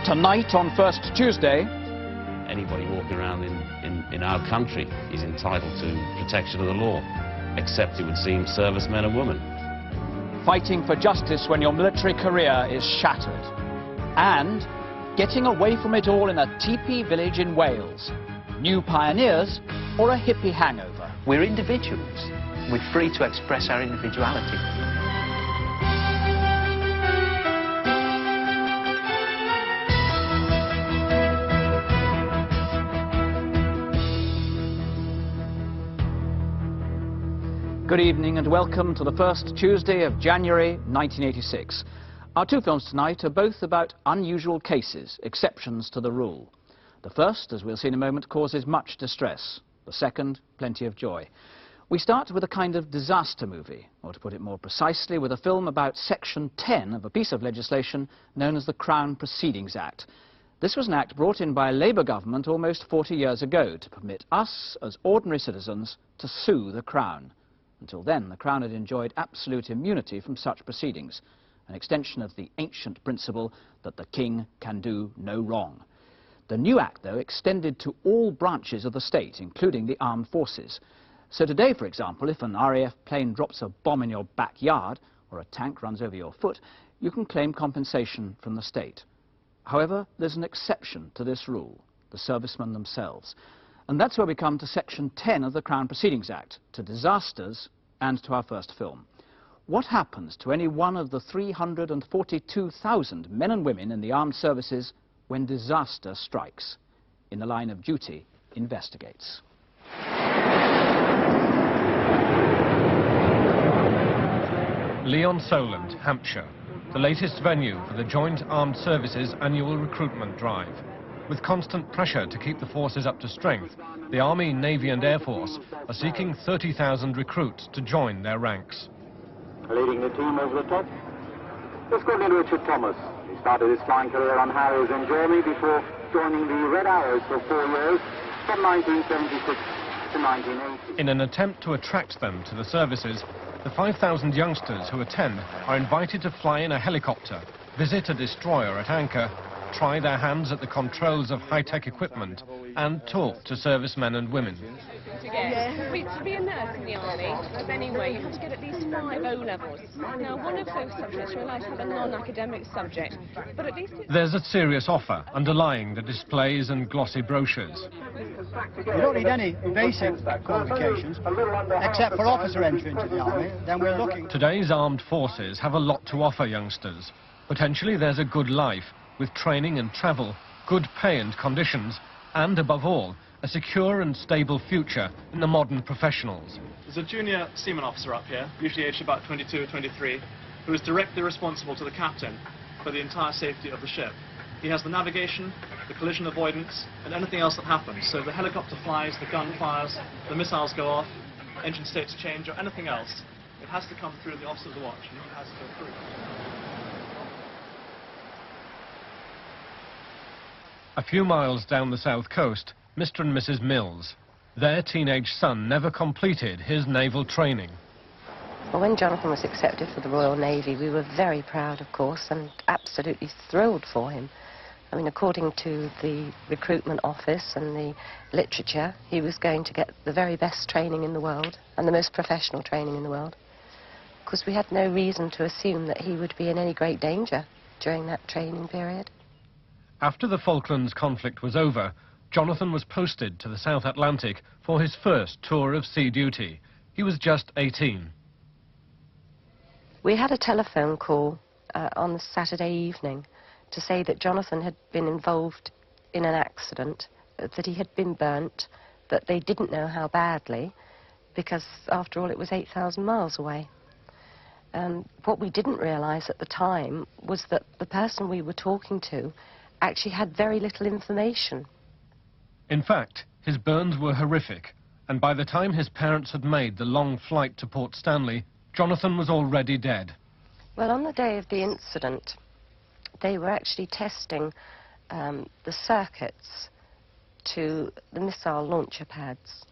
Tonight on First Tuesday, Anybody walking around in our country is entitled to protection of the law, except, it would seem, servicemen and women. fighting for justice when your military career is shattered, and getting away from it all in a teepee village in Wales. New pioneers or a hippie hangover. We're individuals. We're free to express our individuality. Good evening and welcome to the first Tuesday of January 1986. Our two films tonight are both about unusual cases, exceptions to the rule. The first, as we'll see in a moment, causes much distress. The second, plenty of joy. We start with a kind of disaster movie, or to put it more precisely, with a film about Section 10 of a piece of legislation known as the Crown Proceedings Act. This was an act brought in by a Labour government almost 40 years ago to permit us, as ordinary citizens, to sue the Crown. Until then, the Crown had enjoyed absolute immunity from such proceedings, an extension of the ancient principle that the King can do no wrong. The new act, though, extended to all branches of the state, including the armed forces. So today, for example, if an RAF plane drops a bomb in your backyard or a tank runs over your foot, you can claim compensation from the state. However, there's an exception to this rule, the servicemen themselves. And that's where we come to Section 10 of the Crown Proceedings Act, to disasters and to our first film. What happens to any one of the 342,000 men and women in the armed services when disaster strikes? In the Line of Duty investigates. Leon Solent, Hampshire, the latest venue for the Joint Armed Services annual recruitment drive. With constant pressure to keep the forces up to strength, the Army, Navy and Air Force are seeking 30,000 recruits to join their ranks. Leading the team over the top, the squadron Richard Thomas. He started his flying career on Harriers in Germany before joining the Red Arrows for 4 years, from 1976 to 1980. In an attempt to attract them to the services, the 5,000 youngsters who attend are invited to fly in a helicopter, visit a destroyer at anchor, try their hands at the controls of high-tech equipment, and talk to servicemen and women. To be a nurse in the army, as anyway, you have to get at least 5 O-levels. Now, one of those subjects you're allowed to have a non-academic subject, but at least There's a serious offer underlying the displays and glossy brochures. You don't need any basic qualifications, except for officer entry into the army. Then we're looking. Today's armed forces have a lot to offer youngsters. Potentially there's a good life, with training and travel, good pay and conditions, and above all, a secure and stable future in the modern professionals. There's a junior seaman officer up here, usually aged about 22 or 23, who is directly responsible to the captain for the entire safety of the ship. He has the navigation, the collision avoidance, and anything else that happens. So the helicopter flies, the gun fires, the missiles go off, engine states change, or anything else. It has to come through the officer of the watch, and he has to go through. A few miles down the south coast, Mr. and Mrs. Mills. Their teenage son never completed his naval training. Well, when Jonathan was accepted for the Royal Navy, we were very proud, of course, and absolutely thrilled for him. I mean, according to the recruitment office and the literature, he was going to get the very best training in the world and the most professional training in the world. Of course, we had no reason to assume that he would be in any great danger during that training period. After the Falklands conflict was over, Jonathan was posted to the South Atlantic for his first tour of sea duty. He was just 18. We had a telephone call on the Saturday evening to say that Jonathan had been involved in an accident, that he had been burnt, that they didn't know how badly, because after all it was 8,000 miles away. What we didn't realise at the time was that the person we were talking to actually had very little information. In fact, his burns were horrific, and by the time his parents had made the long flight to Port Stanley, Jonathan was already dead. Well, on the day of the incident, they were actually testing the circuits to the missile launcher pads,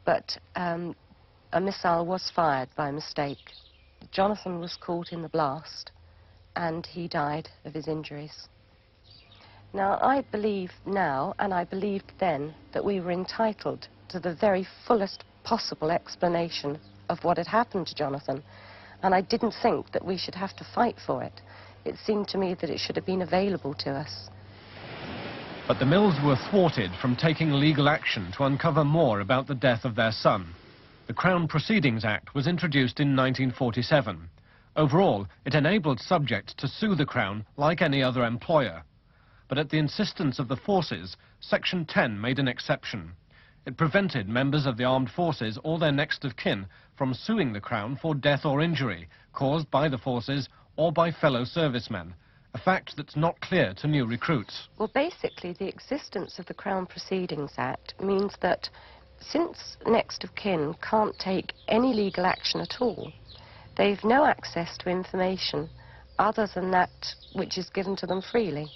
but a missile was fired by mistake. Jonathan was caught in the blast, and he died of his injuries. Now, I believe now, and I believed then, that we were entitled to the very fullest possible explanation of what had happened to Jonathan, and I didn't think that we should have to fight for it. It seemed to me that it should have been available to us. But the Mills were thwarted from taking legal action to uncover more about the death of their son. The Crown Proceedings Act was introduced in 1947. Overall, it enabled subjects to sue the Crown like any other employer. But at the insistence of the forces, Section 10 made an exception. It prevented members of the armed forces or their next of kin from suing the Crown for death or injury caused by the forces or by fellow servicemen, a fact that's not clear to new recruits. Well, basically, the existence of the Crown Proceedings Act means that since next of kin can't take any legal action at all, they've no access to information other than that which is given to them freely.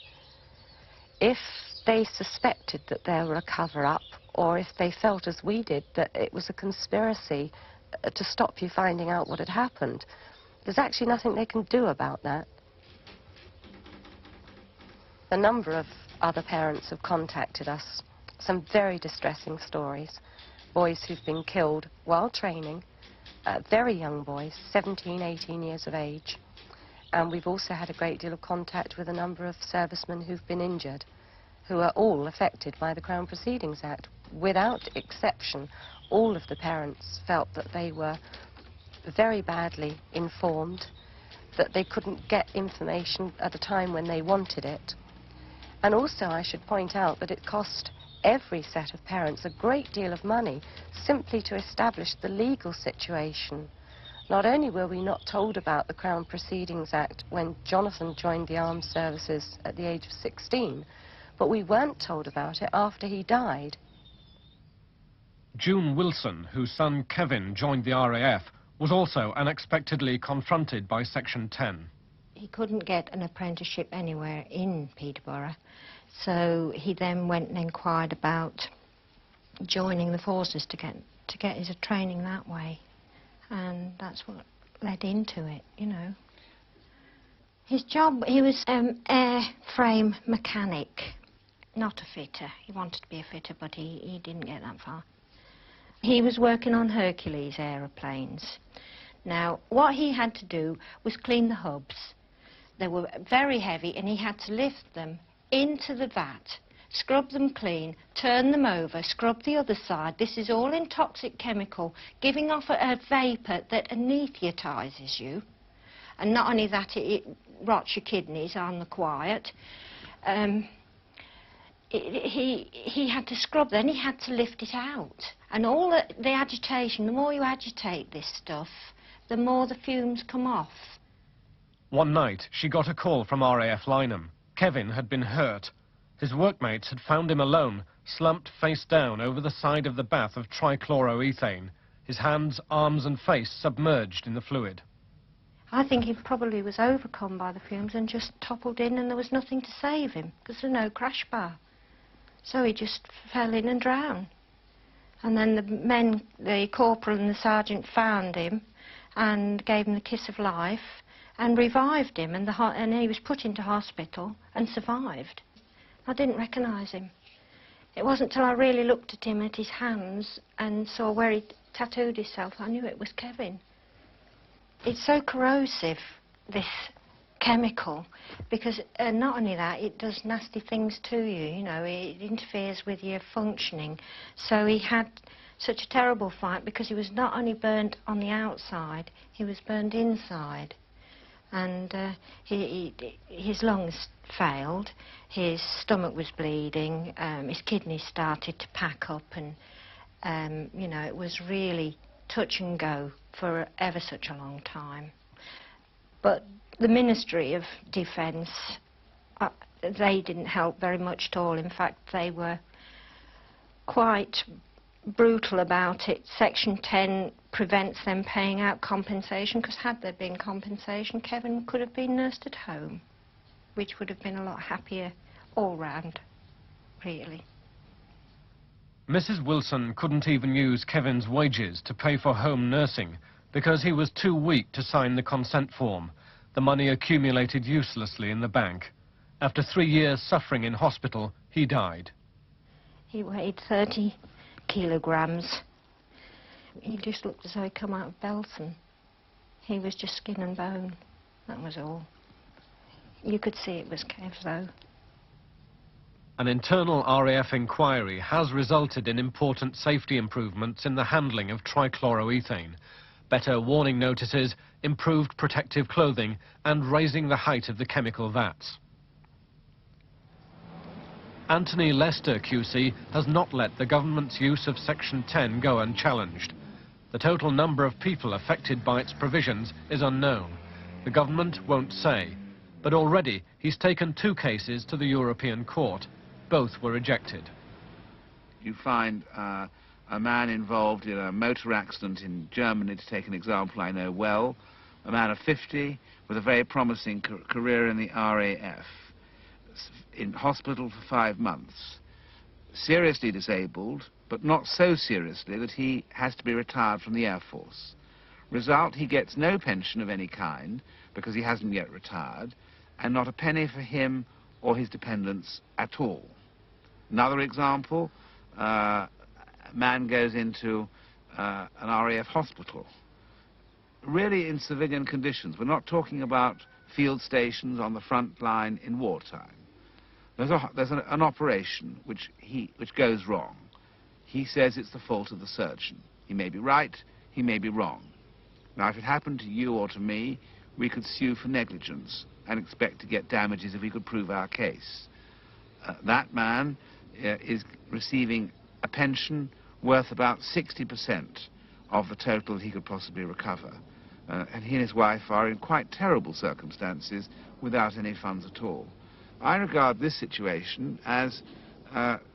If they suspected that there were a cover-up, or if they felt, as we did, that it was a conspiracy to stop you finding out what had happened, there's actually nothing they can do about that. A number of other parents have contacted us, some very distressing stories. Boys who've been killed while training, very young boys, 17, 18 years of age. And we've also had a great deal of contact with a number of servicemen who've been injured, who are all affected by the Crown Proceedings Act. Without exception, all of the parents felt that they were very badly informed, that they couldn't get information at a time when they wanted it. And also, I should point out that it cost every set of parents a great deal of money simply to establish the legal situation. Not only were we not told about the Crown Proceedings Act when Jonathan joined the armed services at the age of 16, but we weren't told about it after he died. June Wilson, whose son Kevin joined the RAF, was also unexpectedly confronted by Section 10. He couldn't get an apprenticeship anywhere in Peterborough, so he then went and inquired about joining the forces to get his training that way, and that's what led into it, you know. His job, he was airframe mechanic, not a fitter. He wanted to be a fitter, but he didn't get that far. He was working on Hercules aeroplanes. Now, what he had to do was clean the hubs. They were very heavy, and he had to lift them into the vat, scrub them clean, turn them over, scrub the other side. This is all in toxic chemical, giving off a vapour that anaesthetises you. And not only that, it rots your kidneys on the quiet. He had to scrub, then he had to lift it out. And all the agitation, the more you agitate this stuff, the more the fumes come off. One night, she got a call from RAF Lynham. Kevin had been hurt. His workmates had found him alone, slumped face down over the side of the bath of trichloroethane, his hands, arms and face submerged in the fluid. I think he probably was overcome by the fumes and just toppled in, and there was nothing to save him because there was no crash bar. So he just fell in and drowned. And then the men, the corporal and the sergeant, found him and gave him the kiss of life and revived him, and he was put into hospital and survived. I didn't recognise him. It wasn't till I really looked at him, at his hands, and saw where he tattooed himself, I knew it was Kevin. It's so corrosive, this chemical, because not only that, it does nasty things to you, you know, it interferes with your functioning. So he had such a terrible fight because he was not only burned on the outside, he was burned inside. And his lungs failed, his stomach was bleeding, his kidneys started to pack up, and, you know, it was really touch and go for ever such a long time. But the Ministry of Defence, they didn't help very much at all. In fact, they were quite brutal about it. Section 10 prevents them paying out compensation, because had there been compensation, Kevin could have been nursed at home, which would have been a lot happier all round, really. Mrs. Wilson couldn't even use Kevin's wages to pay for home nursing because he was too weak to sign the consent form. The money accumulated uselessly in the bank. After 3 years suffering in hospital, he died. He weighed 30 kilograms. He just looked as though he'd come out of Belton. He was just skin and bone, that was all. You could see it was Kev, though. An internal RAF inquiry has resulted in important safety improvements in the handling of trichloroethane. Better warning notices, improved protective clothing and raising the height of the chemical vats. Anthony Lester QC has not let the government's use of Section 10 go unchallenged. The total number of people affected by its provisions is unknown. The government won't say, but already he's taken 2 cases to the European Court. Both were rejected. You find a man involved in a motor accident in Germany, to take an example I know well, a man of 50 with a very promising career in the RAF, in hospital for 5 months, seriously disabled, but not so seriously that he has to be retired from the Air Force. Result, he gets no pension of any kind because he hasn't yet retired, and not a penny for him or his dependents at all. Another example, a man goes into an RAF hospital, really in civilian conditions. We're not talking about field stations on the front line in wartime. There's an operation which goes wrong. He says it's the fault of the surgeon. He may be right, he may be wrong. Now, if it happened to you or to me, we could sue for negligence and expect to get damages if we could prove our case. That man is receiving a pension worth about 60% of the total he could possibly recover. And he and his wife are in quite terrible circumstances without any funds at all. I regard this situation as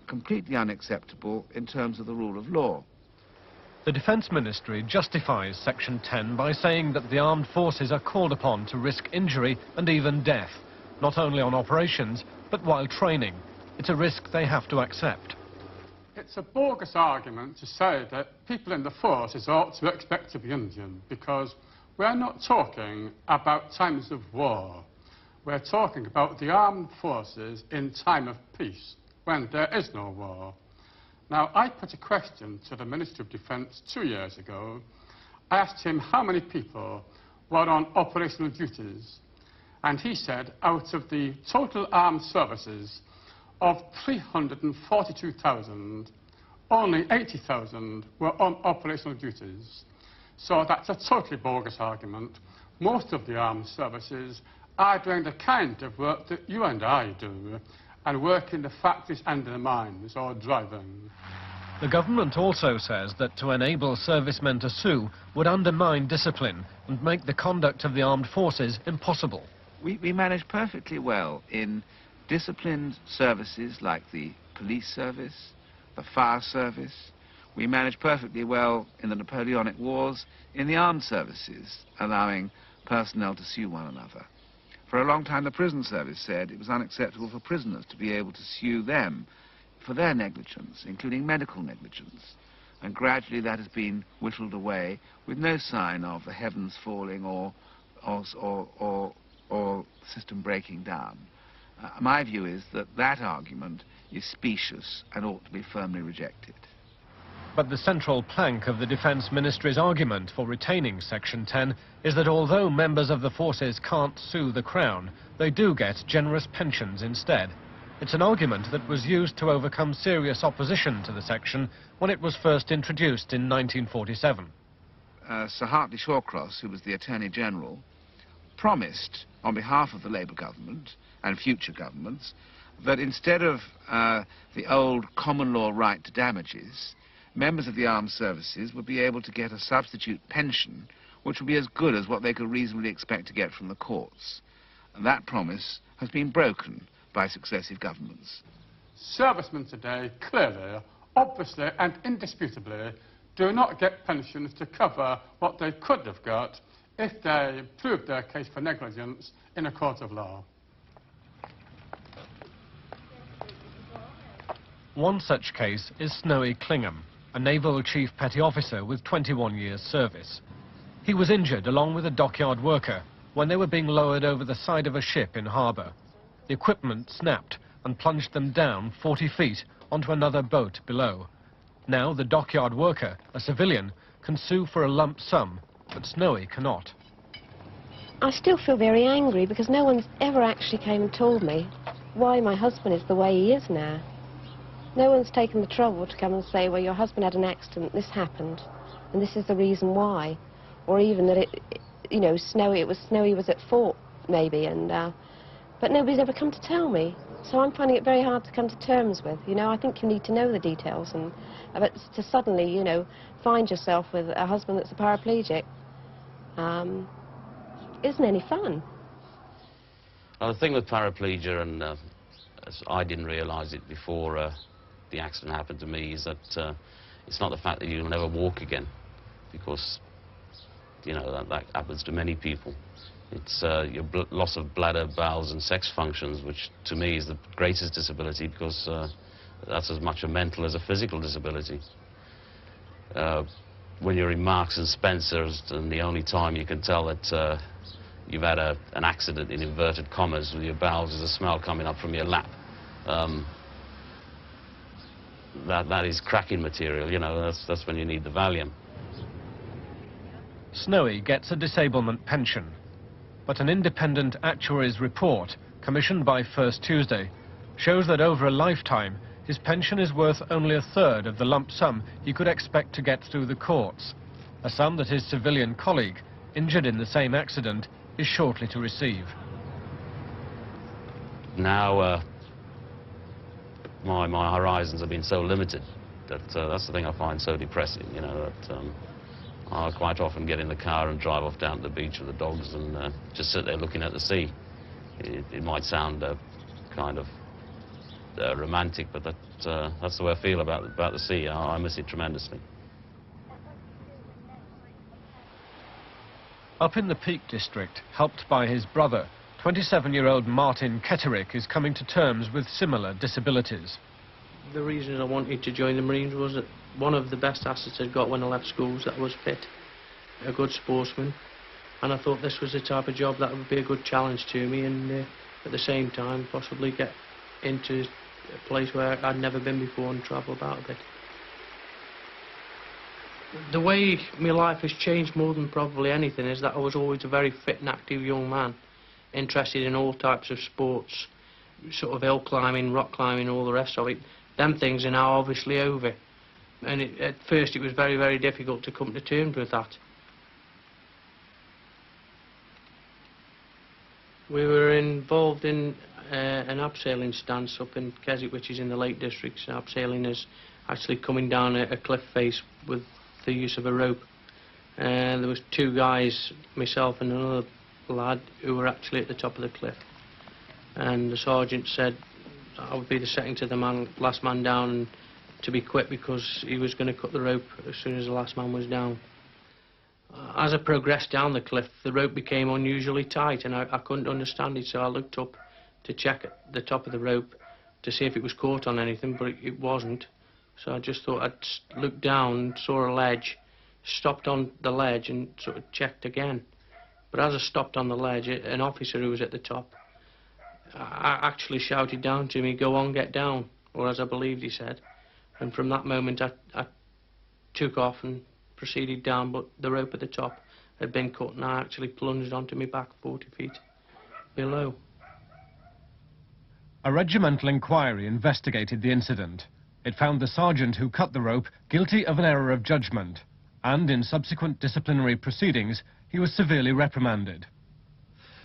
completely unacceptable in terms of the rule of law. The Defence Ministry justifies Section 10 by saying that the armed forces are called upon to risk injury and even death, not only on operations, but while training. It's a risk they have to accept. It's a bogus argument to say that people in the forces ought to expect to be injured, because we're not talking about times of war. We're talking about the armed forces in time of peace, when there is no war. Now, I put a question to the Minister of Defence 2 years ago. I asked him how many people were on operational duties, and he said out of the total armed services of 342,000, only 80,000 were on operational duties. So that's a totally bogus argument. Most of the armed services are doing the kind of work that you and I do, and work in the factories and in the mines, or driving. The government also says that to enable servicemen to sue would undermine discipline and make the conduct of the armed forces impossible. We manage perfectly well in disciplined services like the police service, the fire service. We manage perfectly well in the Napoleonic Wars in the armed services, allowing personnel to sue one another. For a long time, the prison service said it was unacceptable for prisoners to be able to sue them for their negligence, including medical negligence. And gradually that has been whittled away with no sign of the heavens falling or system breaking down. My view is that that argument is specious and ought to be firmly rejected. But the central plank of the Defence Ministry's argument for retaining Section 10 is that although members of the forces can't sue the Crown, they do get generous pensions instead. It's an argument that was used to overcome serious opposition to the section when it was first introduced in 1947. Sir Hartley Shawcross, who was the Attorney General, promised on behalf of the Labour government and future governments that instead of the old common law right to damages, members of the armed services would be able to get a substitute pension which would be as good as what they could reasonably expect to get from the courts. And that promise has been broken by successive governments. Servicemen today clearly, obviously and indisputably do not get pensions to cover what they could have got if they proved their case for negligence in a court of law. One such case is Snowy Clingham, a naval chief petty officer with 21 years' service. He was injured along with a dockyard worker when they were being lowered over the side of a ship in harbour. the equipment snapped and plunged them down 40 feet onto another boat below. Now the dockyard worker, a civilian, can sue for a lump sum, but Snowy cannot. I still feel very angry because no one's ever actually came and told me why my husband is the way he is now. No one's taken the trouble to come and say, well, your husband had an accident, this happened, and this is the reason why. Or even that it was Snowy was at fault, maybe, but nobody's ever come to tell me. So I'm finding it very hard to come to terms with. I think you need to know the details, but to suddenly, find yourself with a husband that's a paraplegic isn't any fun. Well, the thing with paraplegia, and I didn't realise it before the accident happened to me, is that it's not the fact that you'll never walk again, because that happens to many people. It's your loss of bladder, bowels and sex functions, which to me is the greatest disability, because that's as much a mental as a physical disability. When you're in Marks and Spencer's, and the only time you can tell that you've had an accident, in inverted commas, with your bowels, is a smell coming up from your lap. That is cracking material, that's when you need the Valium. Snowy gets a disablement pension, but an independent actuary's report, commissioned by First Tuesday, shows that over a lifetime, his pension is worth only a third of the lump sum he could expect to get through the courts, a sum that his civilian colleague, injured in the same accident, is shortly to receive. Now, my horizons have been so limited that that's the thing I find so depressing, that I quite often get in the car and drive off down to the beach with the dogs and just sit there looking at the sea. It might sound kind of romantic, but that's the way I feel about the sea. I miss it tremendously. Up in the Peak District, helped by his brother, 27-year-old Martin Ketterick is coming to terms with similar disabilities. The reason I wanted to join the Marines was that one of the best assets I'd got when I left school was that I was fit, a good sportsman, and I thought this was the type of job that would be a good challenge to me, and at the same time possibly get into a place where I'd never been before and travel about a bit. The way my life has changed more than probably anything is that I was always a very fit and active young man, interested in all types of sports, sort of hill climbing, rock climbing, all the rest of it. Them things are now obviously over, and at first it was very, very difficult to come to terms with that. We were involved in an abseiling stance up in Keswick, which is in the Lake District. So abseiling is actually coming down a cliff face with the use of a rope. There was two guys, myself and another lad, who were actually at the top of the cliff. And the sergeant said I would be the second to the last man down, and to be quick because he was going to cut the rope as soon as the last man was down. As I progressed down the cliff, the rope became unusually tight, and I couldn't understand it, so I looked up to check at the top of the rope to see if it was caught on anything, but it wasn't. So I just thought I'd look down, saw a ledge, stopped on the ledge and sort of checked again. But as I stopped on the ledge, an officer who was at the top actually shouted down to me, "Go on, get down," or as I believed he said. And from that moment I took off and proceeded down, but the rope at the top had been cut and I actually plunged onto my back 40 feet below. A regimental inquiry investigated the incident. It found the sergeant who cut the rope guilty of an error of judgment, and in subsequent disciplinary proceedings he was severely reprimanded.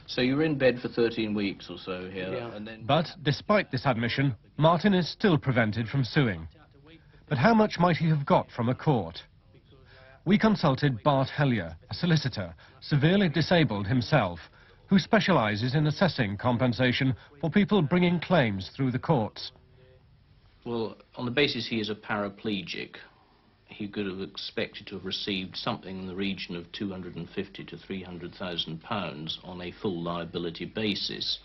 So you were in bed for 13 weeks or so here, yeah. And then... But despite this admission, Martin is still prevented from suing. But how much might he have got from a court? We consulted Bart Hellier, a solicitor, severely disabled himself, who specialises in assessing compensation for people bringing claims through the courts. Well, on the basis he is a paraplegic, he could have expected to have received something in the region of £250,000 to £300,000 on a full liability basis.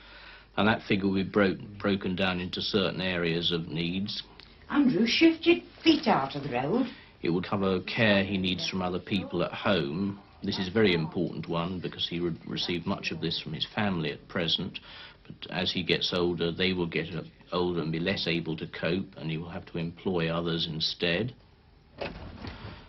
And that figure would be broken down into certain areas of needs. Andrew, shift your feet out of the road. It would cover care he needs from other people at home, This is a very important one because he would receive much of this from his family at present, but as he gets older, they will get older and be less able to cope, and he will have to employ others instead.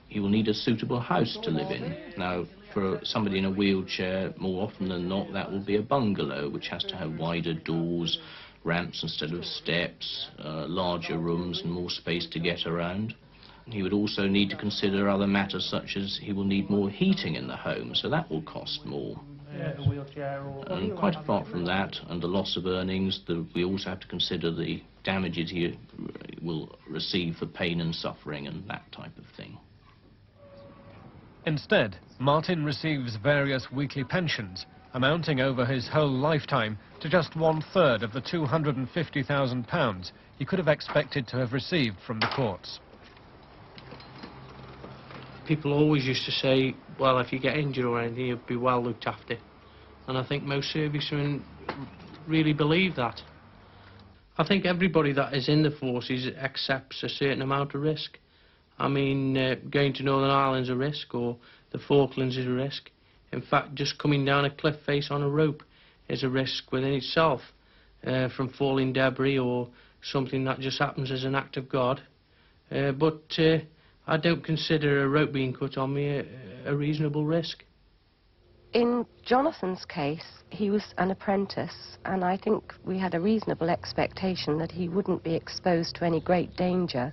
He will need a suitable house to live in. Now, for somebody in a wheelchair, more often than not, that will be a bungalow, which has to have wider doors, ramps instead of steps, larger rooms and more space to get around. He would also need to consider other matters, such as he will need more heating in the home, so that will cost more. And quite apart from that, and the loss of earnings, we also have to consider the damages he will receive for pain and suffering and that type of thing. Instead, Martin receives various weekly pensions, amounting over his whole lifetime to just 1/3 of the £250,000 he could have expected to have received from the courts. People always used to say, well, if you get injured or anything, you'll be well looked after. And I think most servicemen really believe that. I think everybody that is in the forces accepts a certain amount of risk. I mean, going to Northern Ireland's a risk, or the Falklands is a risk. In fact, just coming down a cliff face on a rope is a risk within itself, from falling debris or something that just happens as an act of God. But I don't consider a rope being cut on me a reasonable risk. In Jonathan's case, he was an apprentice, and I think we had a reasonable expectation that he wouldn't be exposed to any great danger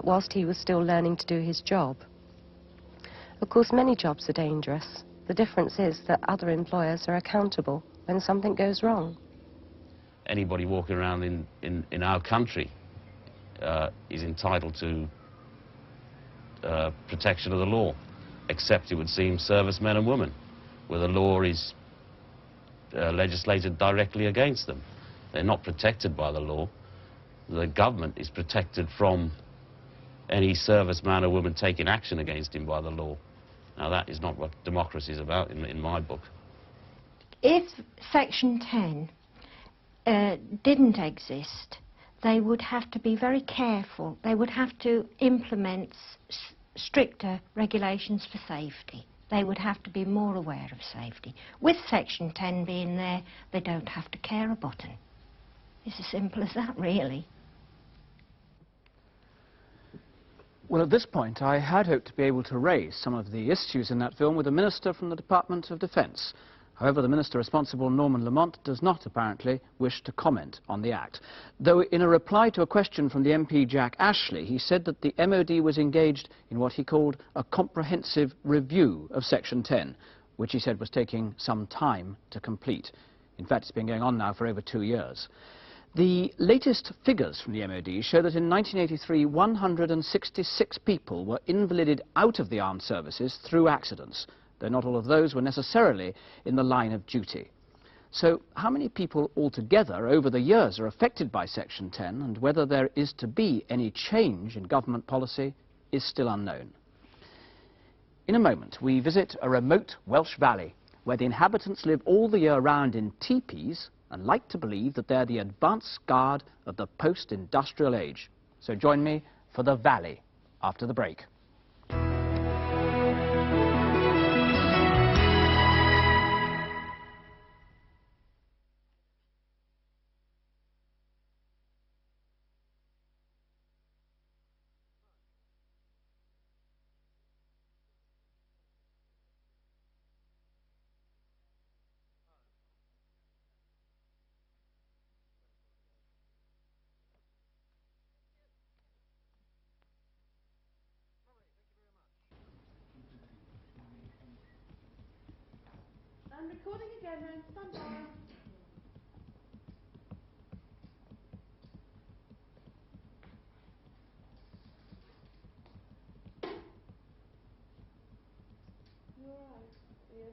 whilst he was still learning to do his job. Of course, many jobs are dangerous. The difference is that other employers are accountable when something goes wrong. Anybody walking around in our country is entitled to protection of the law, except, it would seem, servicemen and women, where the law is legislated directly against them. They're not protected by the law. The government is protected from any serviceman or woman taking action against him by the law. Now, that is not what democracy is about in my book. If Section 10 didn't exist, they would have to be very careful. They would have to implement stricter regulations for safety. They would have to be more aware of safety. With Section 10 being there, they don't have to care a button. It's as simple as that, really. Well, at this point, I had hoped to be able to raise some of the issues in that film with the Minister from the Department of Defence. However, the Minister responsible, Norman Lamont, does not apparently wish to comment on the Act. Though in a reply to a question from the MP Jack Ashley, he said that the MOD was engaged in what he called a comprehensive review of Section 10, which he said was taking some time to complete. In fact, it's been going on now for over 2 years. The latest figures from the MOD show that in 1983, 166 people were invalided out of the armed services through accidents, though not all of those were necessarily in the line of duty. So how many people altogether over the years are affected by Section 10, and whether there is to be any change in government policy is still unknown. In a moment, we visit a remote Welsh valley where the inhabitants live all the year round in teepees and like to believe that they're the advance guard of the post-industrial age. So join me for the valley after the break. I'm recording again then, stand by. You alright? Yeah.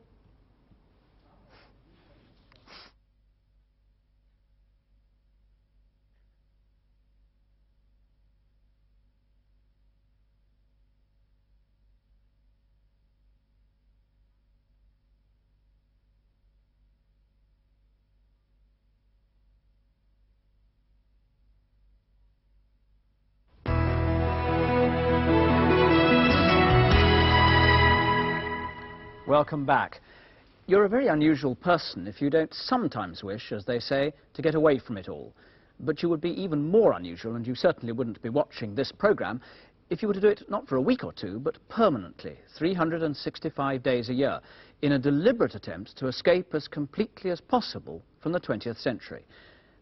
Welcome back. You're a very unusual person if you don't sometimes wish, as they say, to get away from it all. But you would be even more unusual, and you certainly wouldn't be watching this programme, if you were to do it not for a week or two, but permanently, 365 days a year, in a deliberate attempt to escape as completely as possible from the 20th century.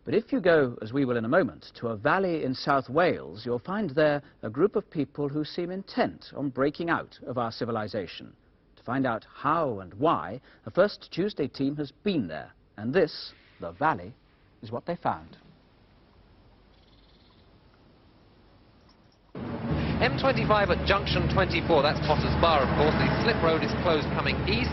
But if you go, as we will in a moment, to a valley in South Wales, you'll find there a group of people who seem intent on breaking out of our civilization. To find out how and why, the First Tuesday team has been there, and this, the valley, is what they found. M25 at junction 24, that's Potter's Bar, of course. The slip road is closed coming east.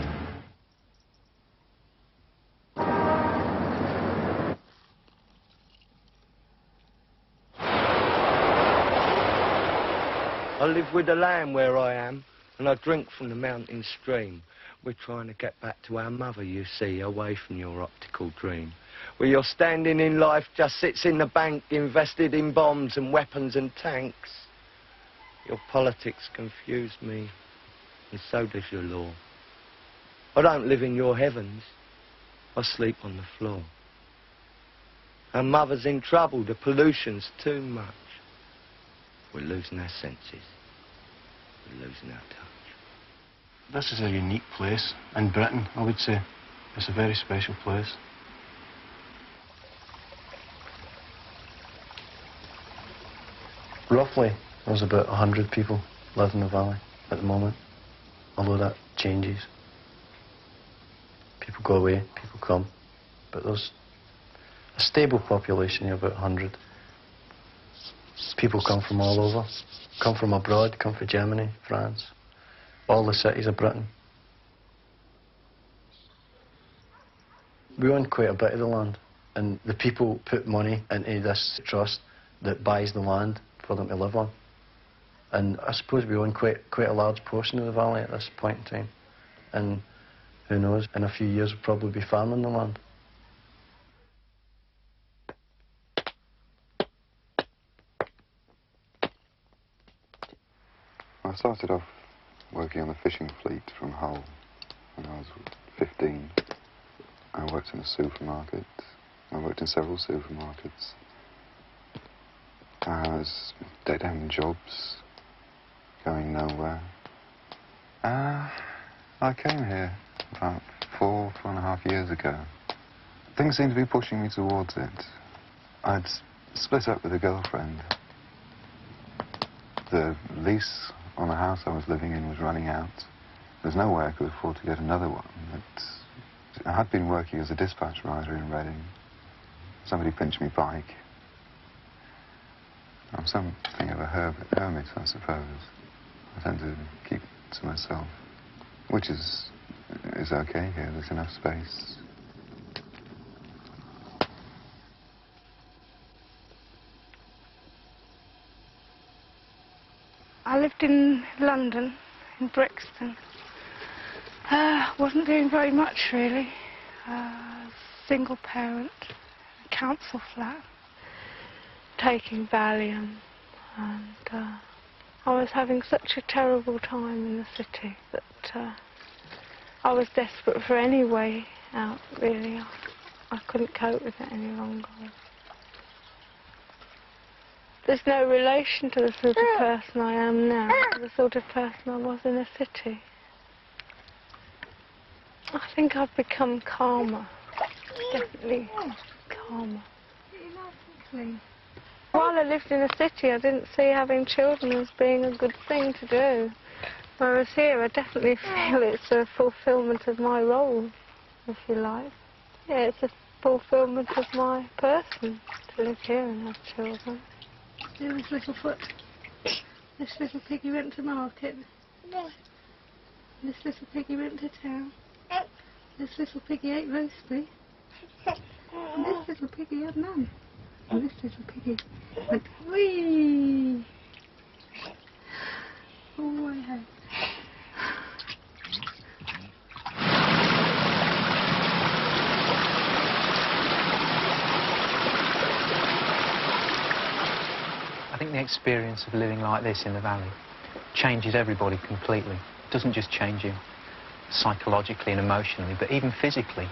I live with the land where I am, and I drink from the mountain stream. We're trying to get back to our mother, you see, away from your optical dream. Where your standing in life just sits in the bank, invested in bombs and weapons and tanks. Your politics confuse me, and so does your law. I don't live in your heavens. I sleep on the floor. Our mother's in trouble, the pollution's too much. We're losing our senses. We're losing our touch. This is a unique place in Britain, I would say. It's a very special place. Roughly, there's about 100 people live in the valley at the moment, although that changes. People go away, people come, but there's a stable population of about 100. People come from all over, come from abroad, come from Germany, France, all the cities of Britain. We own quite a bit of the land, and the people put money into this trust that buys the land for them to live on. And I suppose we own quite a large portion of the valley at this point in time. And who knows, in a few years we'll probably be farming the land. I started off working on the fishing fleet from Hull when I was 15. I worked in a supermarket. I worked in several supermarkets. I was dead-end jobs, going nowhere. I came here about 4.5 years ago. Things seemed to be pushing me towards it. I'd split up with a girlfriend. The lease on the house I was living in was running out. There's no way I could afford to get another one. I had been working as a dispatch rider in Reading. Somebody pinched me bike. I'm something of a hermit, I suppose. I tend to keep to myself, which is okay here. There's enough space. I lived in London, in Brixton. Wasn't doing very much, really. Single parent, council flat, taking Valium, and I was having such a terrible time in the city that I was desperate for any way out, really. I couldn't cope with it any longer. There's no relation to the sort of person I am now, the sort of person I was in the city. I think I've become calmer, definitely calmer. While I lived in the city, I didn't see having children as being a good thing to do. Whereas here, I definitely feel it's a fulfilment of my role, if you like. Yeah, it's a fulfilment of my person to live here and have children. This little foot. This little piggy went to market. This little piggy went to town. This little piggy ate roast beef. And this little piggy had none. And this little piggy went, whee! Oh, I had. I think the experience of living like this in the valley changes everybody completely. It doesn't just change you. psychologically and emotionally, but even physically.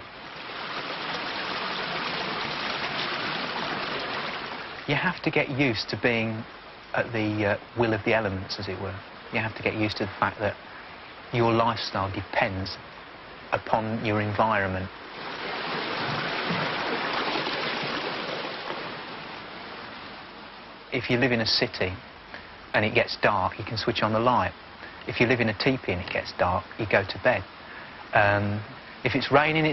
You have to get used to being at the will of the elements, as it were. You have to get used to the fact that your lifestyle depends upon your environment. If you live in a city and it gets dark, you can switch on the light. If you live in a teepee and it gets dark, you go to bed. If it's raining,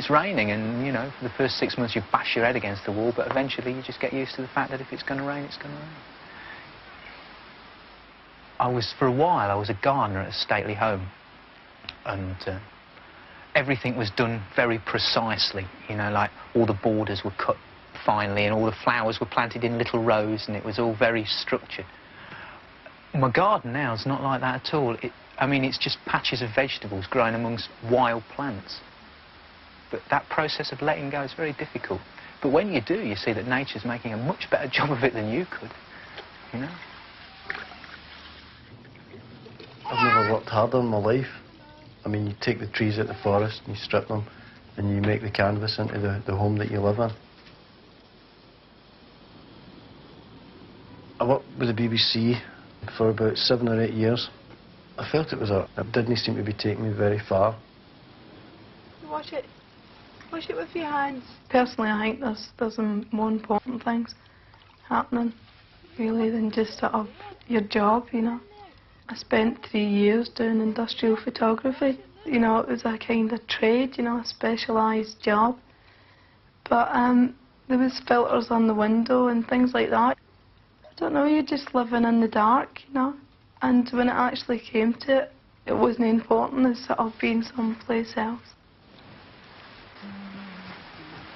and, you know, for the first 6 months you bash your head against the wall, but eventually you just get used to the fact that if it's going to rain, it's going to rain. For a while, I was a gardener at a stately home, and everything was done very precisely, you know, like all the borders were cut finely and all the flowers were planted in little rows, and it was all very structured. My garden now is not like that at all. I mean, it's just patches of vegetables growing amongst wild plants. But that process of letting go is very difficult. But when you do, you see that nature's making a much better job of it than you could, you know? I've never worked harder in my life. I mean, you take the trees out of the forest, and you strip them, and you make the canvas into the home that you live in. I worked with the BBC for about 7 or 8 years. I felt it didn't seem to be taking me very far. Wash it with your hands. Personally, I think there's some more important things happening, really, than just sort of your job, you know. I spent 3 years doing industrial photography. You know, it was a kind of trade, you know, a specialised job. But there was filters on the window and things like that. I don't know, you're just living in the dark, you know. And when it actually came to it, it wasn't important as sort of being someplace else.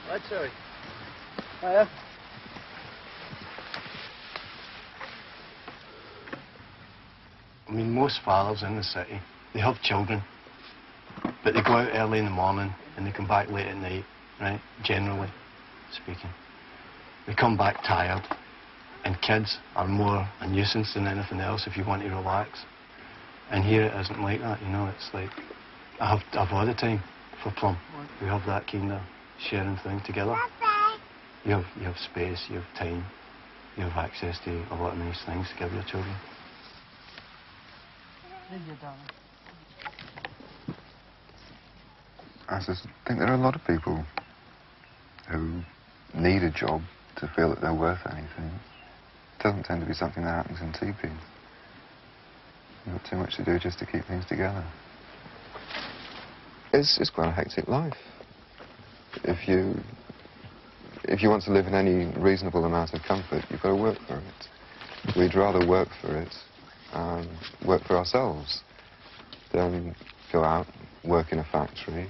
Right, sorry. Hiya. I mean, most fathers in the city, they have children, but they go out early in the morning and they come back late at night, right? Generally speaking. They come back tired, and kids are more a nuisance than anything else if you want to relax. And here it isn't like that, you know. It's like, I have all the time for Plum. We have that kind of sharing thing together. You have space, you have time, you have access to a lot of nice things to give your children. I just think there are a lot of people who need a job to feel that they're worth anything. It doesn't tend to be something that happens in teepees. You've got too much to do just to keep things together. It's quite a hectic life. If you want to live in any reasonable amount of comfort, you've got to work for it. We'd rather work for it, work for ourselves, than go out, work in a factory.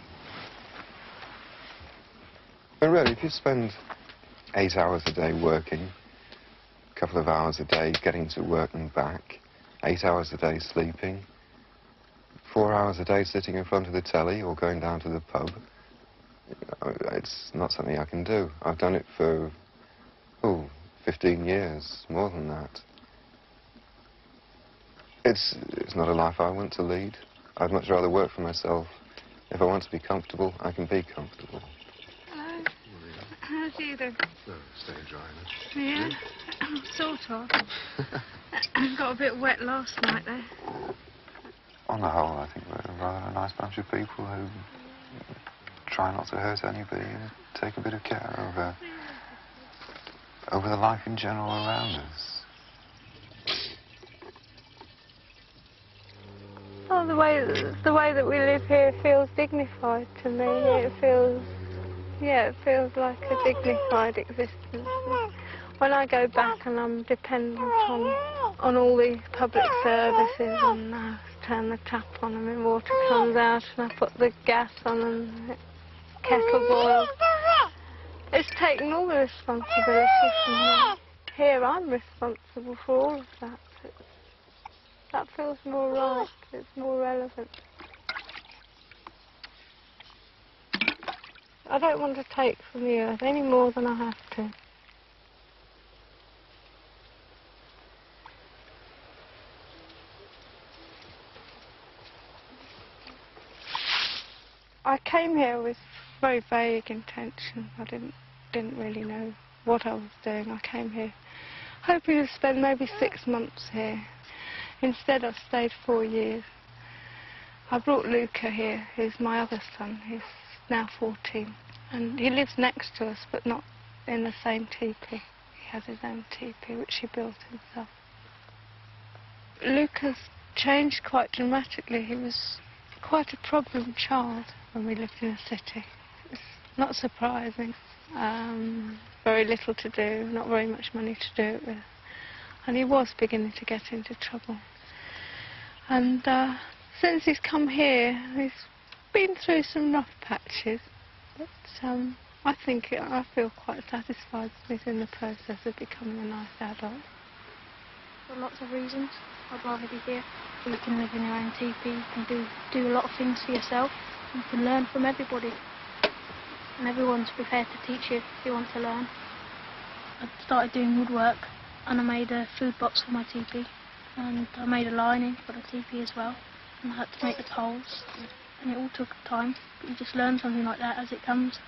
But really, if you spend 8 hours a day working, a couple of hours a day getting to work and back, 8 hours a day sleeping, 4 hours a day sitting in front of the telly or going down to the pub, it's not something I can do. I've done it for, 15 years, more than that. It's not a life I want to lead. I'd much rather work for myself. If I want to be comfortable, I can be comfortable. Hello. How's you doing? No, stay dry Yeah, sort of. I got a bit wet last night there. On the whole, I think we're rather a nice bunch of people who try not to hurt anybody and take a bit of care over the life in general around us. Oh, the way that we live here feels dignified to me. It feels like a dignified existence. When I go back and I'm dependent on all the public services, and I turn the tap on and the water comes out, and I put the gas on and the kettle boils. It's taken all the responsibility from me. Here I'm responsible for all of that. That feels more right, it's more relevant. I don't want to take from the earth any more than I have to. I came here with very vague intentions. I didn't really know what I was doing. I came here hoping to spend maybe 6 months here. Instead, I've stayed 4 years. I brought Luca here, who's my other son. He's now 14. And he lives next to us, but not in the same teepee. He has his own teepee, which he built himself. Luca's changed quite dramatically. He was quite a problem child when we lived in the city. It's not surprising. Very little to do, not very much money to do it with. And he was beginning to get into trouble. And since he's come here, he's been through some rough patches. But I feel quite satisfied that he's in the process of becoming a nice adult. For lots of reasons, I'd rather be here. You can live in your own teepee, you can do a lot of things for yourself. You can learn from everybody. And everyone's prepared to teach you if you want to learn. I started doing woodwork and I made a food box for my teepee. And I made a lining for the teepee as well. And I had to make the poles. And it all took time. But you just learn something like that as it comes.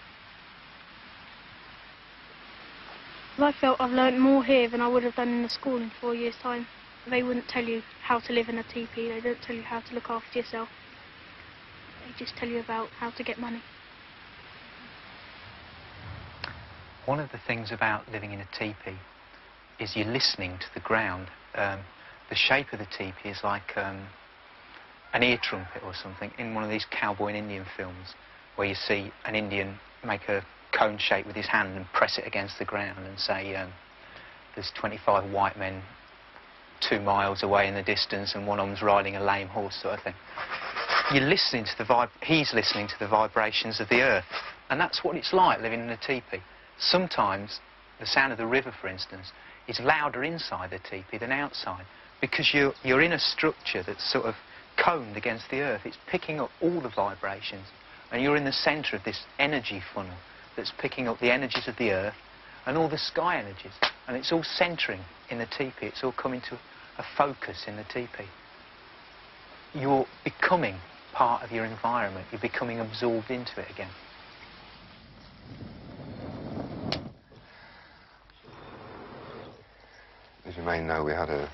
I felt I've learnt more here than I would have done in the school in 4 years' time. They wouldn't tell you how to live in a teepee. They don't tell you how to look after yourself. They just tell you about how to get money. One of the things about living in a teepee is you're listening to the ground. The shape of the teepee is like an ear trumpet or something in one of these cowboy and Indian films where you see an Indian make a cone shape with his hand and press it against the ground and say there's 25 white men 2 miles away in the distance and one of them's riding a lame horse, sort of thing. You're listening to he's listening to the vibrations of the earth, and that's what it's like living in a teepee. Sometimes the sound of the river, for instance, is louder inside the teepee than outside because you're in a structure that's sort of coned against the earth. It's picking up all the vibrations, and you're in the centre of this energy funnel that's picking up the energies of the earth and all the sky energies, and it's all centering in the teepee. It's all coming to a focus in the teepee. You're becoming part of your environment. You're becoming absorbed into it again. As you may know, we had a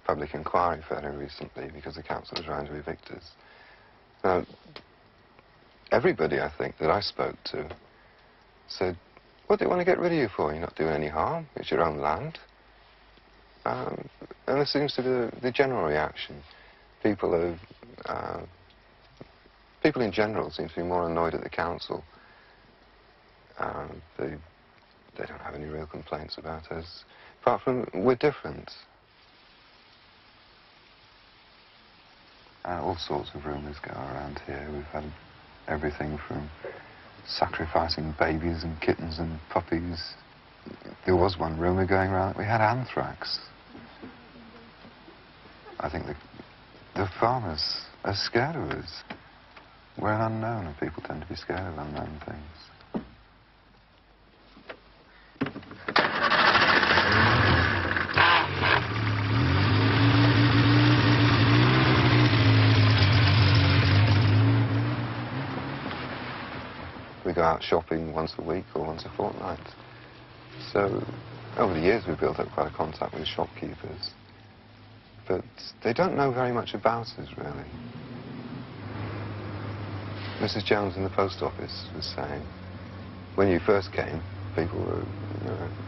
public inquiry fairly recently because the council was trying to evict us. Now, everybody, I think, that I spoke to said, what do you want to get rid of you for? You're not doing any harm. It's your own land. And this seems to be the general reaction. People in general seem to be more annoyed at the council. They don't have any real complaints about us, apart from we're different. All sorts of rumours go around here. We've had everything from sacrificing babies and kittens and puppies. There was one rumour going around that we had anthrax. I think the farmers are scared of us. We're an unknown, and people tend to be scared of unknown things. We go out shopping once a week or once a fortnight. So, over the years, we've built up quite a contact with shopkeepers. But they don't know very much about us, really. Mrs. Jones in the post office was saying, when you first came, people were,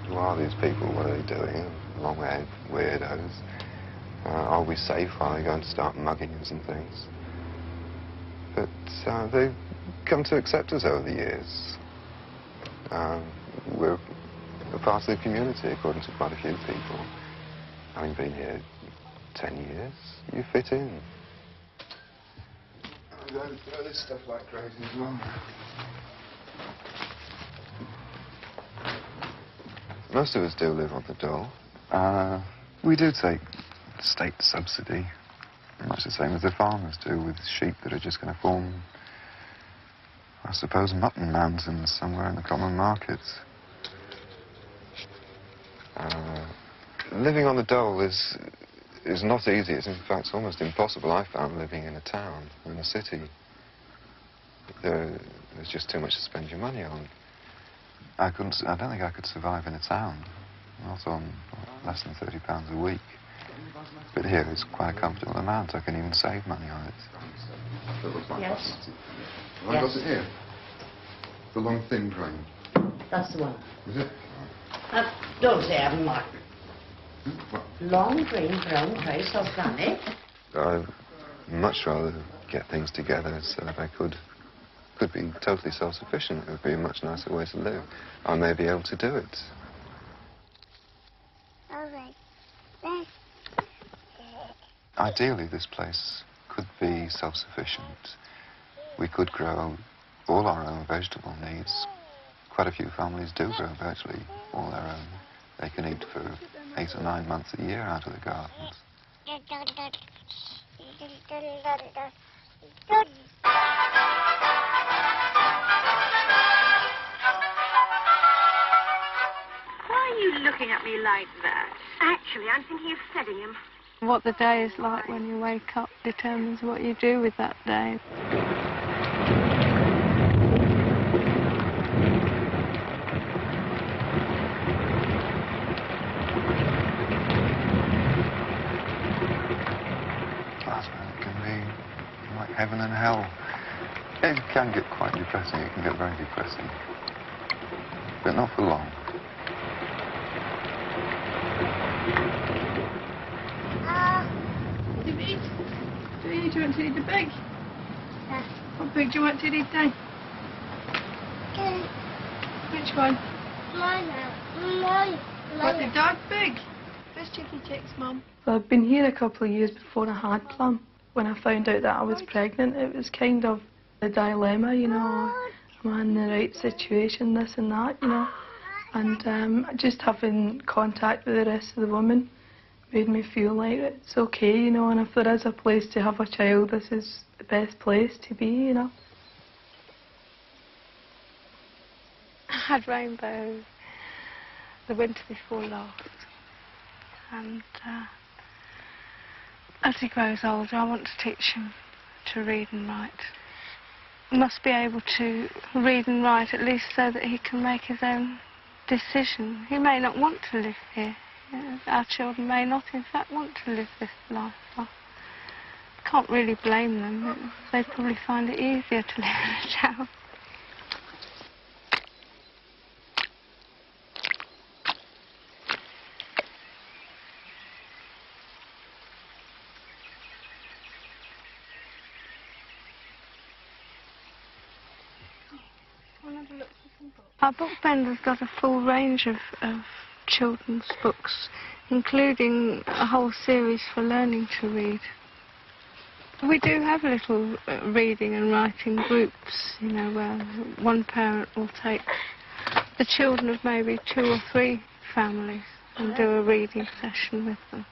who are these people? What are they doing? Long-haired weirdos. Are we safe? Are they going to start mugging us and things? But they've come to accept us over the years. We're a part of the community, according to quite a few people. Having been here 10 years, you fit in. I'm going to throw this stuff like crazy as well. Most of us do live on the dole. We do take state subsidy, much the same as the farmers do, with sheep that are just going to form, I suppose, mutton mountains somewhere in the common market. Living on the dole is not easy. It's in fact almost impossible, I found, living in a town, in a city. There's just too much to spend your money on. I don't think I could survive in a town, not on less than £30 a week. But here it's quite a comfortable amount. I can even save money on it. Yes. Have I got it here? The long, thin drain. That's the one. Is it? Don't say I haven't marked. Long green brown trace organic. I'd much rather get things together so that I could be totally self-sufficient. It would be a much nicer way to live. I may be able to do it. Ideally, this place could be self-sufficient. We could grow all our own vegetable needs. Quite a few families do grow virtually all their own. They can eat for 8 or 9 months a year out of the gardens. Why are you looking at me like that? Actually, I'm thinking of setting him. What the day is like when you wake up determines what you do with that day. It can be like heaven and hell. It can get quite depressing. It can get very depressing. But not for long. Do you want to eat the pig? Yeah. What pig do you want to eat then? Which one? Mine. What, the dog pig? Where's Chicky Chick's mum? I've been here a couple of years before I had Plum. When I found out that I was pregnant, it was kind of a dilemma, you know. Am I in the right situation, this and that, you know. And just having contact with the rest of the women made me feel like it's okay, you know, and if there is a place to have a child, this is the best place to be, you know. I had Rainbow the winter before last, and as he grows older, I want to teach him to read and write. He must be able to read and write, at least so that he can make his own decision. He may not want to live here. Our children may not, in fact, want to live this life. I can't really blame them. They probably find it easier to live in a town. Our book vendor's got a full range of children's books, including a whole series for learning to read. We do have little reading and writing groups, you know, where one parent will take the children of maybe 2 or 3 families and do a reading session with them.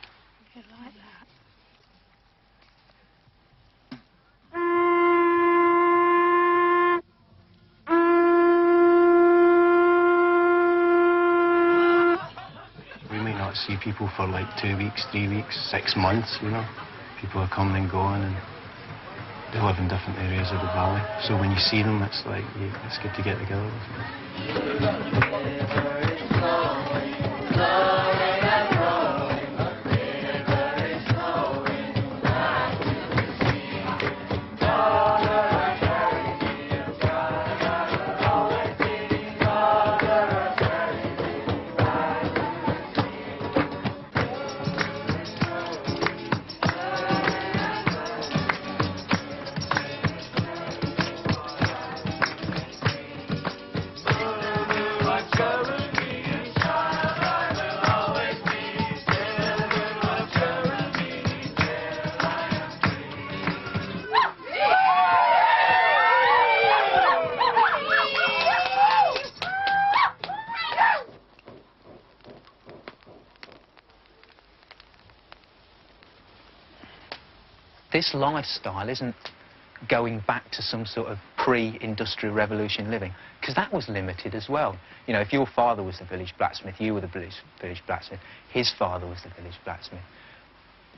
See people for like 2 weeks, 3 weeks, 6 months, you know. People are coming and going, and they live in different areas of the valley. So when you see them, it's like, it's good to get together with them. This lifestyle isn't going back to some sort of pre-industrial revolution living, because that was limited as well. You know, if your father was the village blacksmith, you were the village blacksmith, his father was the village blacksmith.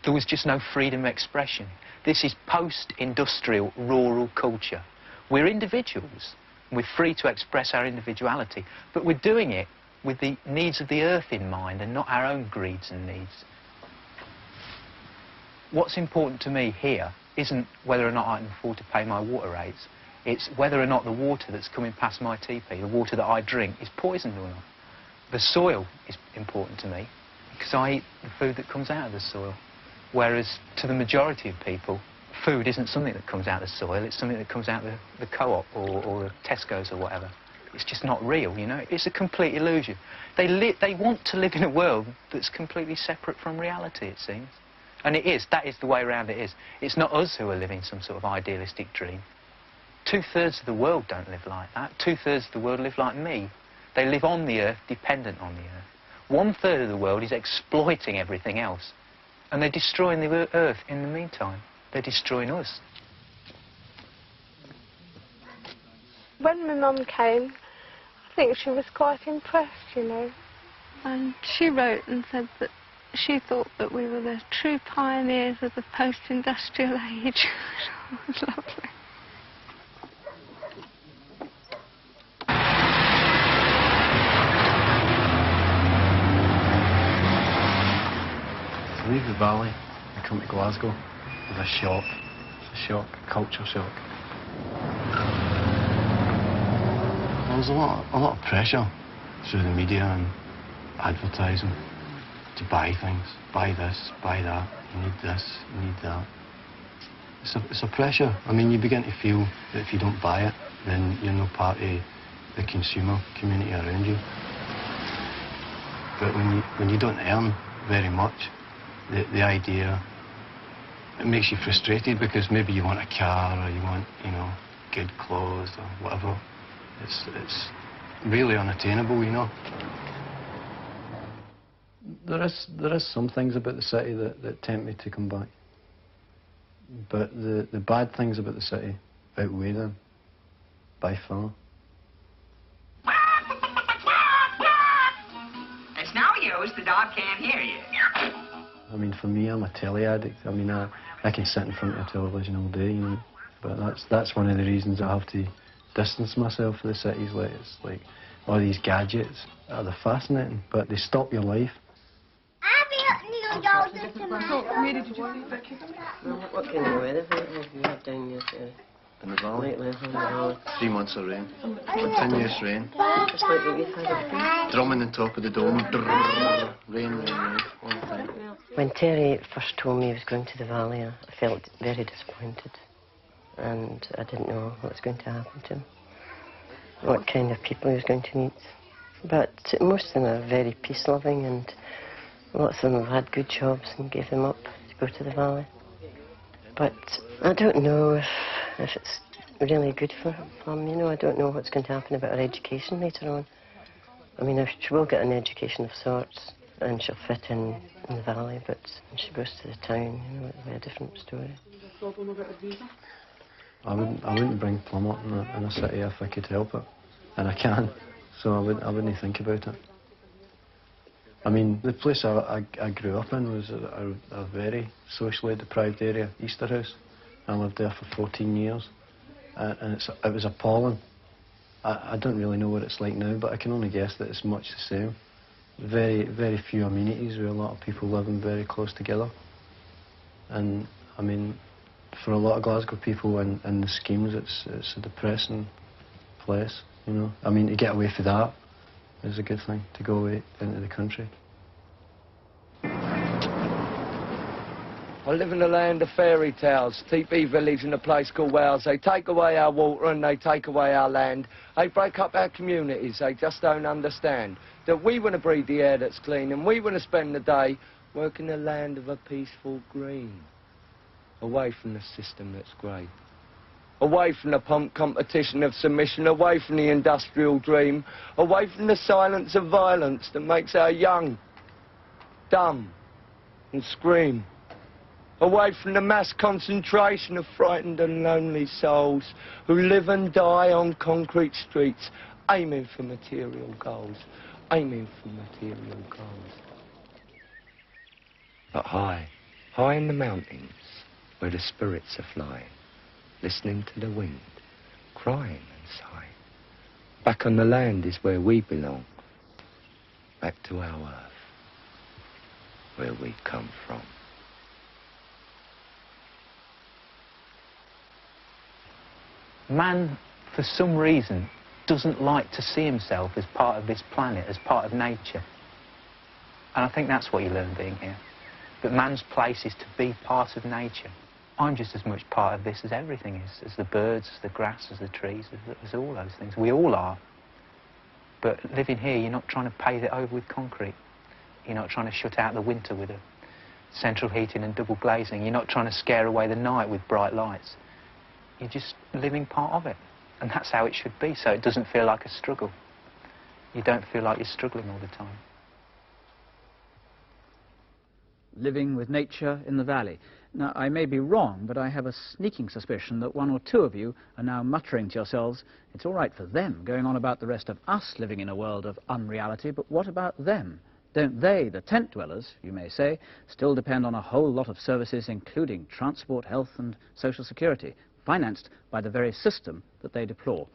There was just no freedom of expression. This is post-industrial rural culture We're individuals. We're free to express our individuality, but we're doing it with the needs of the earth in mind and not our own greeds and needs. What's important to me here isn't whether or not I can afford to pay my water rates. It's whether or not the water that's coming past my teepee, the water that I drink, is poisoned or not. The soil is important to me because I eat the food that comes out of the soil. Whereas to the majority of people, food isn't something that comes out of the soil, it's something that comes out of the co-op or the Tesco's or whatever. It's just not real, you know. It's a complete illusion. They want to live in a world that's completely separate from reality, it seems. And it is. That is the way around it is. It's not us who are living some sort of idealistic dream. 2/3 of the world don't live like that. 2/3 of the world live like me. They live on the earth, dependent on the earth. 1/3 of the world is exploiting everything else. And they're destroying the earth in the meantime. They're destroying us. When my mum came, I think she was quite impressed, you know. And she wrote and said that she thought that we were the true pioneers of the post-industrial age. It was lovely. To leave the valley and come to Glasgow was a shock. It's a shock, a culture shock. There was a lot of pressure through the media and advertising to buy things, buy this, buy that, you need this, you need that. It's a pressure. I mean, you begin to feel that if you don't buy it, then you're no part of the consumer community around you. But when you don't earn very much, the idea, it makes you frustrated because maybe you want a car or you want, you know, good clothes or whatever. It's really unattainable, you know. There is some things about the city that tempt me to come back. But the bad things about the city outweigh them by far. It's no use, the dog can't hear you. I mean, for me, I'm a telly addict. I mean, I can sit in front of a television all day, you know. But that's one of the reasons I have to distance myself from the cities. Like, it's like all these gadgets, they're fascinating, but they stop your life. Mary, did you leave that kid? What kind of weather have you had down here? In the valley. Lately, in the valley. 3 months of rain. Continuous rain. Just like what you've had up here. Drumming on top of the dome. Drrrr. Rain, rain, rain. All the time. When Terry first told me he was going to the valley, I felt very disappointed. And I didn't know what was going to happen to him. What kind of people he was going to meet. But most of them are very peace-loving, and lots of them have had good jobs and gave them up to go to the valley. But I don't know if it's really good for them, you know. I don't know what's going to happen about her education later on. I mean, she will get an education of sorts, and she'll fit in the valley, but when she goes to the town, you know, it'll be a different story. I wouldn't bring plum up in a city if I could help it, and I can, so I wouldn't think about it. I mean, the place I grew up in was a very socially deprived area, Easterhouse. I lived there for 14 years, and it was appalling. I don't really know what it's like now, but I can only guess that it's much the same. Very, very few amenities, with a lot of people living very close together. And, I mean, for a lot of Glasgow people in the schemes, it's a depressing place, you know. I mean, to get away from that is a good thing, to go away into the country. I live in the land of fairy tales, teepee village in a place called Wales. They take away our water and they take away our land. They break up our communities. They just don't understand that we want to breathe the air that's clean and we want to spend the day working the land of a peaceful green. Away from the system that's grey. Away from the pump competition of submission, away from the industrial dream, away from the silence of violence that makes our young dumb and scream. Away from the mass concentration of frightened and lonely souls who live and die on concrete streets, aiming for material goals, aiming for material goals. But high, high in the mountains, where the spirits are flying, listening to the wind, crying inside. Back on the land is where we belong. Back to our earth, where we come from. Man, for some reason, doesn't like to see himself as part of this planet, as part of nature. And I think that's what you learn being here. That man's place is to be part of nature. I'm just as much part of this as everything is, as the birds, as the grass, as the trees, as all those things. We all are. But living here, you're not trying to pave it over with concrete. You're not trying to shut out the winter with a central heating and double glazing. You're not trying to scare away the night with bright lights. You're just living part of it. And that's how it should be, so it doesn't feel like a struggle. You don't feel like you're struggling all the time. Living with nature in the valley. Now, I may be wrong, but I have a sneaking suspicion that one or two of you are now muttering to yourselves, it's all right for them going on about the rest of us living in a world of unreality, but what about them? Don't they, the tent dwellers, you may say, still depend on a whole lot of services, including transport, health and social security, financed by the very system that they deplore?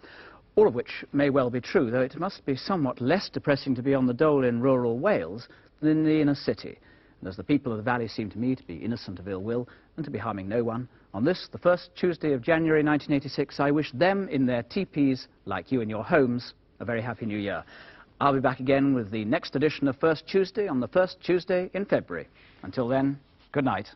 All of which may well be true, though it must be somewhat less depressing to be on the dole in rural Wales than in the inner city. And as the people of the valley seem to me to be innocent of ill will and to be harming no one, on this, the first Tuesday of January 1986, I wish them in their teepees, like you in your homes, a very happy new year. I'll be back again with the next edition of First Tuesday on the first Tuesday in February. Until then, good night.